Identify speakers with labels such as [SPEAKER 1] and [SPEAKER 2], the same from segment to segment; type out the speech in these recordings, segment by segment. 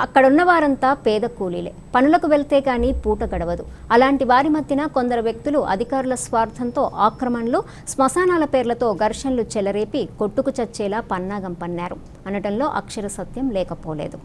[SPEAKER 1] అక్కడున్న వారంతా పేద కూలీలే. పనులకు వెళ్తే గానీ పూట గడవదు. అలాంటి వారి మధ్యన కొందరు వ్యక్తులు అధికారుల స్వార్థంతో ఆక్రమణలు, శ్మశానాల పేర్లతో ఘర్షణలు చెలరేపి కొట్టుకు చచ్చేలా పన్నాగం పన్నారు అనటంలో అక్షర సత్యం లేకపోలేదు.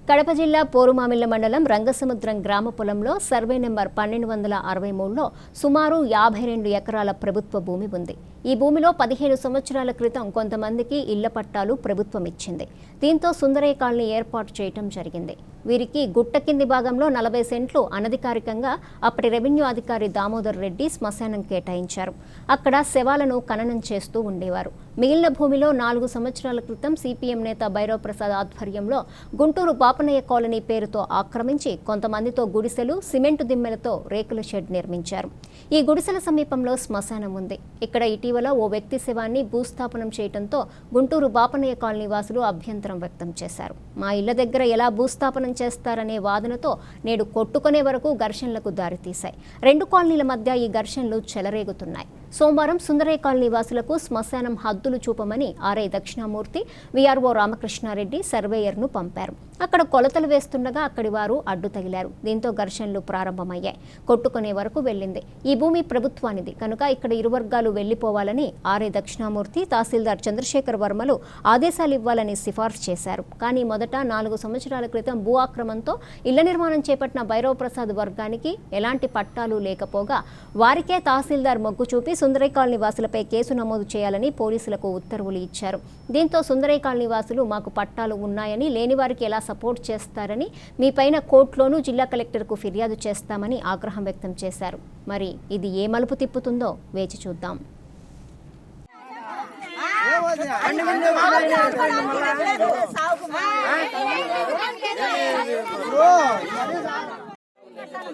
[SPEAKER 1] కడప జిల్లా పోరుమామిళ్ల మండలం రంగసముద్రం గ్రామ పొలంలో సర్వే నెంబర్ 1263లో సుమారు 52 ఎకరాల ప్రభుత్వ భూమి ఉంది. ఈ భూమిలో 17 సంవత్సరాల క్రితం కొంతమందికి ఇళ్ల పట్టాలు ప్రభుత్వం ఇచ్చింది. దీంతో సుందరయ్య కాలనీ ఏర్పాటు చేయటం జరిగింది. వీరికి గుట్ట కింది భాగంలో 40 సెంట్లు అనధికారికంగా అప్పటి రెవెన్యూ అధికారి దామోదర్ రెడ్డి శ్మశానం కేటాయించారు. అక్కడ శవాలను ఖననం చేస్తూ ఉండేవారు. మిగిలిన భూమిలో 4 సంవత్సరాల క్రితం సిపిఎం నేత భైరవ్ ప్రసాద్ ఆధ్వర్యంలో గుంటూరు బాపనయ్య కాలనీ పేరుతో ఆక్రమించి కొంతమందితో గుడిసెలు, సిమెంటు దిమ్మెలతో రేకుల షెడ్ నిర్మించారు. ఈ గుడిసెల సమీపంలో శ్మశానం ఉంది. ఇక్కడ ఇటీవల ఓ వ్యక్తి శవాన్ని భూస్థాపనం చేయడంతో గుంటూరు బాపనయ్య కాలనీ వాసులు అభ్యంతరం వ్యక్తం చేశారు. మా ఇళ్ల దగ్గర ఎలా భూస్థాపనం చేస్తారనే వాదనతో నేడు కొట్టుకునే వరకు ఘర్షణలకు దారితీశాయి. 2 కాలనీల మధ్య ఈ ఘర్షణలు చెలరేగుతున్నాయి. సోమవారం సుందరయ్య కాలనీ వాసులకు శ్మశానం హద్దులు చూపమని ఆర్ఐ దక్షిణామూర్తి, విఆర్ఓ రామకృష్ణారెడ్డి సర్వేయర్ను పంపారు. అక్కడ కొలతలు వేస్తుండగా అక్కడి వారు అడ్డు తగిలారు. దీంతో ఘర్షణలు ప్రారంభమయ్యాయి. కొట్టుకునే వరకు వెళ్ళింది. ఈ భూమి ప్రభుత్వానిది కనుక ఇక్కడ ఇరు వర్గాలు వెళ్లిపోవాలని ఆర్ఐ దక్షిణామూర్తి, తహసీల్దార్ చంద్రశేఖర్ వర్మలు ఆదేశాలు ఇవ్వాలని సిఫార్సు చేశారు. కానీ మొదట 4 సంవత్సరాల క్రితం భూ ఆక్రమణతో ఇళ్ల నిర్మాణం చేపట్టిన భైరవ్ ప్రసాద్ వర్గానికి ఎలాంటి పట్టాలు లేకపోగా వారికే తహసీల్దార్ మొగ్గు చూపి సుందరయ్య కాలనీ వాసులపై కేసు నమోదు చేయాలని పోలీసులకు ఉత్తర్వులు ఇచ్చారు. దీంతో సుందరయ్య కాలనీ వాసులు మాకు పట్టాలు ఉన్నాయని, లేని వారికి ఎలా సపోర్ట్ చేస్తారని, మీపైన కోర్టులోనూ జిల్లా కలెక్టర్కు ఫిర్యాదు చేస్తామని ఆగ్రహం వ్యక్తం చేశారు. మరి ఇది ఏ మలుపు తిప్పుతుందో వేచి చూద్దాం.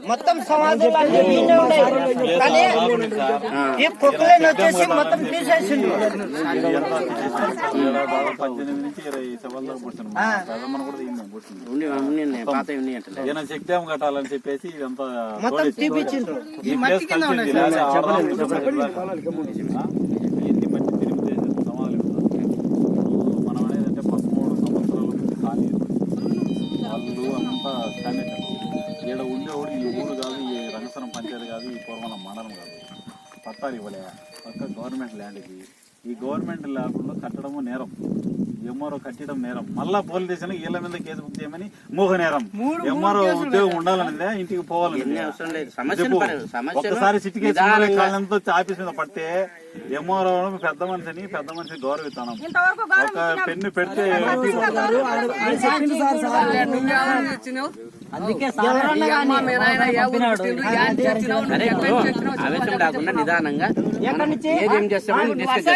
[SPEAKER 2] మొత్తం సమాజంలో అన్ని వీళ్ళే ఉన్నాయి. కానీ ఈ కుక్కలేని వచ్చేసి మొత్తం తీసేసిండు.
[SPEAKER 3] శక్తి కట్టాలని చెప్పేసి ఇదంతా
[SPEAKER 2] మొత్తం తీపిచ్చిండ్రు.
[SPEAKER 3] మనం అనేదంటే 13 సంవత్సరాలు ఖాళీ వాళ్ళు అంతా స్టాండర్డ్ ఈడ ఉండేవాడు ఈ ఊరు కాదు, ఈ రంగసరం పంచాయతీ కాదు, ఈ పూర్వనం మండలం కాదు. పట్టాలు ఇవ్వలే పక్క గవర్నమెంట్ ల్యాండ్కి. ఈ గవర్నమెంట్ ల్యాండ్లో కట్టడము నేరం, ఎంఆర్ఓ కట్టడం నేరం. మళ్ళా పోలీస్ స్టేషన్ వీళ్ళ మీద కేసు బుక్ చేయమని మూగ నేరం. ఎంఆర్ఓ ఉద్యోగం ఉండాలనిదే, ఇంటికి పోవాలని. ఒక్కసారి సిటీ కాలంతో ఆఫీస్ మీద పడితే ఎంఆర్ఓ పెద్ద మనిషిని గౌరవిస్తాను. ఒక పెన్ను పెడితే
[SPEAKER 4] ఆవేశం కాకుండా నిదానంగా ఏదేం చేస్తామని డిస్కస్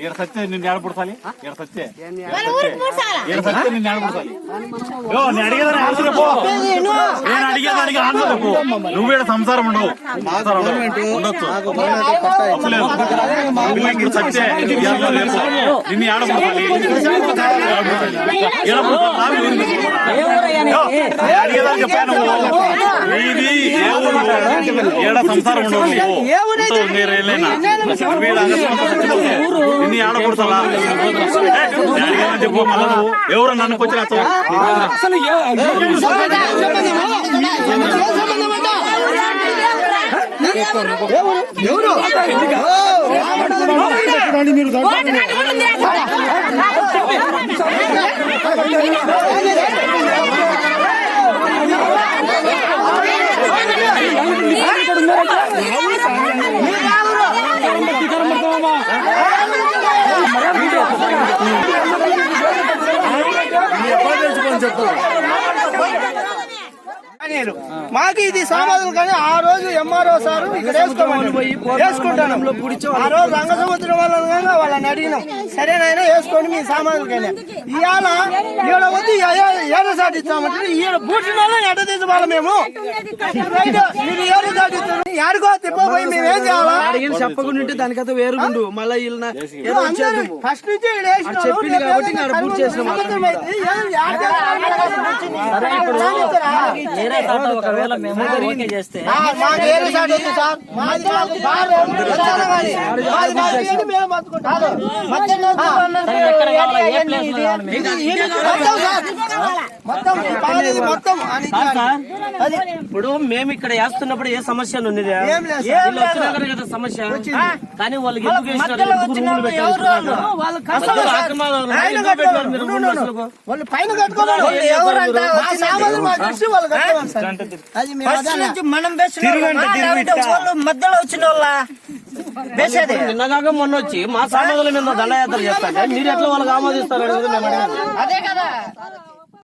[SPEAKER 3] ఈడ సత్తే నిన్ను ఏడపడతాలి. ఈడ సత్తే నిన్ను ఏడపడతాలి. నేను అడిగేదానికి ఆన్సర్ చెప్పు. నేను అడిగేదానికి ఆన్సర్ చెప్పు. నువ్వు ఈడ సంసారం ఉండవు, ఉండొచ్చు. ఇప్పుడు సత్తే నిన్ను ఏడపడతాలి. అడిగేదానికి చెప్పాను. ఇది ఏ ఊరు? ఈడ సంసారం ఉండవు. నిన్ను ఆడకూడదా? చెప్పు. మళ్ళా నువ్వు ఎవరు నన్ను వచ్చి అసలు
[SPEAKER 2] మాకు ఇది సమాధానం కానీ ఆ రోజు ఎంఆర్ఓ సార్ ఇక్కడ వేసుకుంటాను ఆ రోజు రంగసముద్రం వాళ్ళ వాళ్ళని అడిగినాం సరేనైనా వేసుకోండి మీ సామాన్లు కానీ ఇవాళ ఈడ వచ్చి ఏడ సాటిస్తామంటే ఈడ బూటినాలో ఎడ తీసుకోవాలి మేము మీరు ఏడ సాటిస్తాం ఎడుకో తిప్పపోయి మేము ఏం చేయాలా
[SPEAKER 5] చెప్పకుండా దానికైతే వేరుగుండు మళ్ళీ
[SPEAKER 2] ఫస్ట్ నుంచి
[SPEAKER 5] చెప్పింది కాబట్టి బూట్ చేసినాం.
[SPEAKER 6] ఒకవేళ మేము ఓకే చేస్తే ఇప్పుడు మేము ఇక్కడ వేస్తున్నప్పుడు ఏ సమస్య ఉంది కదా సమస్య కానీ వాళ్ళకి ఎందుకు వేసినారు?
[SPEAKER 2] వాళ్ళు పైన మనం మధ్యలో వచ్చిన వాళ్ళ
[SPEAKER 6] నిన్నగాక మొన్న వచ్చి మా సామాన్యుల మీద దండయాత్ర చేస్తాంటే మీరు ఎట్లా వాళ్ళకి ఆమోదిస్తారు?
[SPEAKER 2] అదే కదా.